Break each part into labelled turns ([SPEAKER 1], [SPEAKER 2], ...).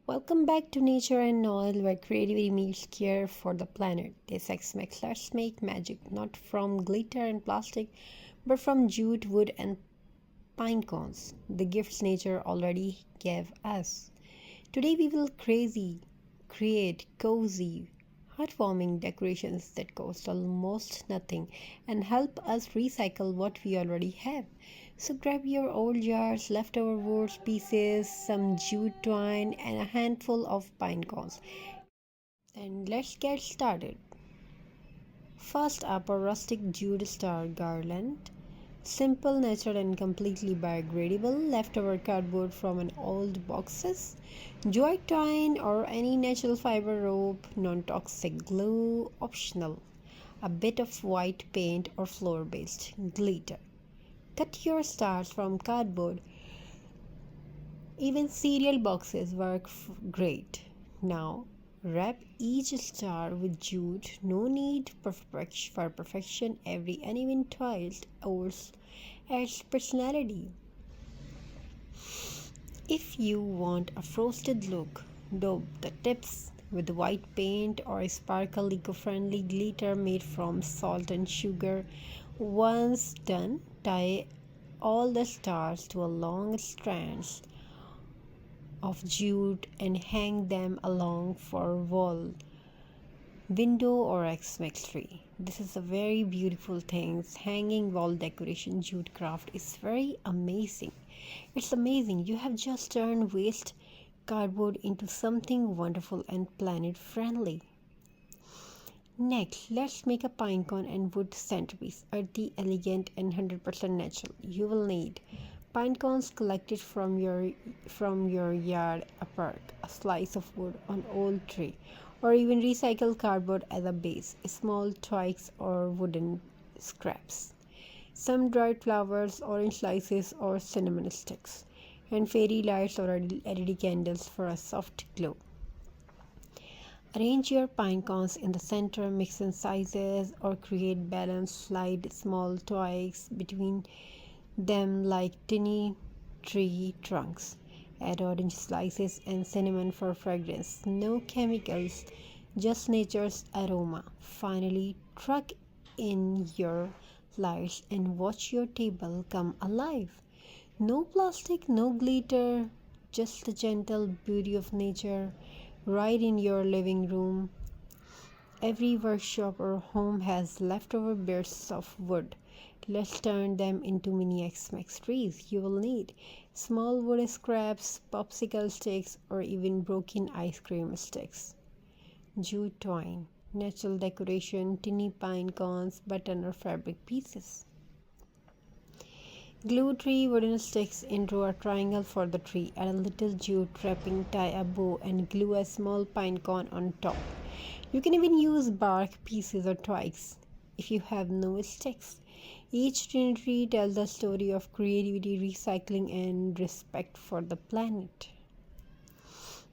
[SPEAKER 1] Welcome back to Nature and Oil, where creativity meets care for the planet. This X-Max, let's make magic, not from glitter and plastic, but from jute, wood, and pine cones, the gifts nature already gave us. Today we will create cozy, heartwarming decorations that cost almost nothing and help us recycle what we already have. So grab your old jars, leftover wood pieces, some jute twine, and a handful of pine cones. And let's get started. First up, a rustic jute star garland. Simple, natural, and completely biodegradable. Leftover cardboard from an old boxes. Jute twine or any natural fiber rope. Non-toxic glue. Optional. A bit of white paint or flour-based glitter. Cut your stars from cardboard. Even cereal boxes work great. Now, wrap each star with jute. No need for perfection. Every uneven twist adds personality. If you want a frosted look, daub the tips with white paint or sparkle eco-friendly glitter made from salt and sugar. Once done, tie all the stars to a long strands of jute and hang them along for wall, window or X-Max tree. This is a very beautiful thing. Hanging wall decoration jute craft is very amazing. It's amazing. You have just turned waste cardboard into something wonderful and planet friendly. Next, let's make a pine cone and wood centerpiece. Earthy, elegant, and 100% natural. You will need pine cones collected from your yard, a park, a slice of wood on old tree, or even recycled cardboard as a base, small twigs or wooden scraps. Some dried flowers, orange slices, or cinnamon sticks, and fairy lights or LED candles for a soft glow. Arrange your pine cones in the center, mix in sizes, or create balanced slide small twigs between them like tiny tree trunks. Add orange slices and cinnamon for fragrance. No chemicals, just nature's aroma. Finally, tuck in your lights and watch your table come alive. No plastic, no glitter, just the gentle beauty of nature right in your living room. Every workshop or home has leftover bits of wood. Let's turn them into mini X-Max trees. You will need small wood scraps, popsicle sticks, or even broken ice cream sticks. Jute twine, natural decoration, tiny pine cones, button or fabric pieces. Glue three wooden sticks into a triangle for the tree. Add a little jute wrapping, tie a bow, and glue a small pine cone on top. You can even use bark pieces or twigs if you have no sticks. Each tree tells the story of creativity, recycling, and respect for the planet.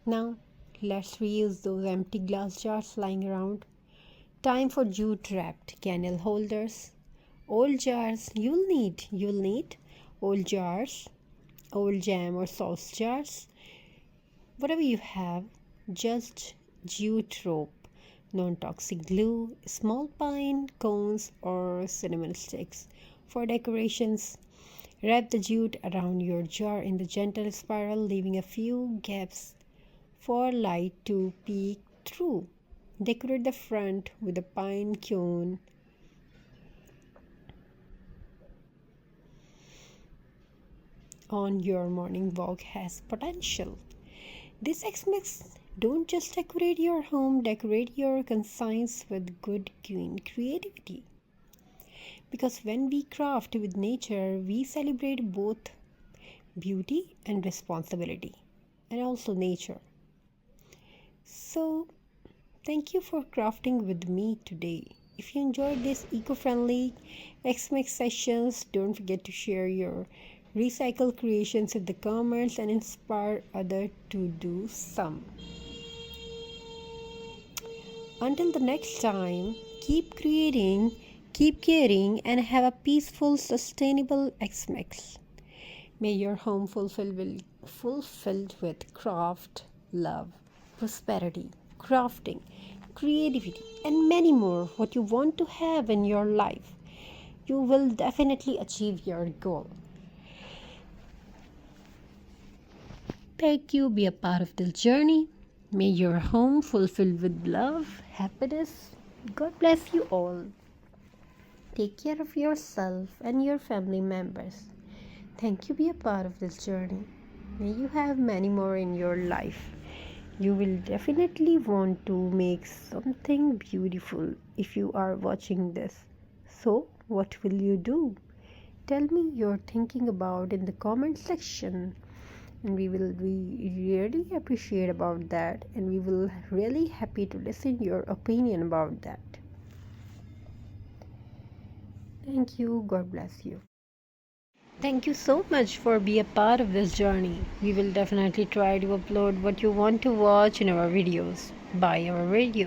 [SPEAKER 1] Now, let's reuse those empty glass jars lying around. Time for jute wrapped candle holders. Old jars. You'll need old jars, old jam or sauce jars, whatever you have. Just jute rope, non-toxic glue, small pine cones or cinnamon sticks for decorations. Wrap the jute around your jar in the gentle spiral, leaving a few gaps for light to peek through. Decorate the front with a pine cone on your morning walk has potential. This X-Mix don't just decorate your home, decorate your conscience with good green creativity. Because when we craft with nature, we celebrate both beauty and responsibility, and also nature. So, thank you for crafting with me today. If you enjoyed this eco-friendly X-Mix sessions, don't forget to share your recycle creations in the comments and inspire others to do some. Until the next time, keep creating, keep caring, and have a peaceful, sustainable X-Mix. May your home fulfilled with craft, love, prosperity, crafting, creativity, and many more what you want to have in your life. You will definitely achieve your goal. Thank you. Be a part of this journey. May your home fulfilled with love, happiness. God bless you all. Take care of yourself and your family members. Thank you. Be a part of this journey. May you have many more in your life. You will definitely want to make something beautiful if you are watching this. So, what will you do? Tell me your thinking about in the comment section, and we will be really appreciate about that, and we will really happy to listen your opinion about that. Thank you. God bless you. Thank you so much for being a part of this journey. We will definitely try to upload what you want to watch in our videos by our radio.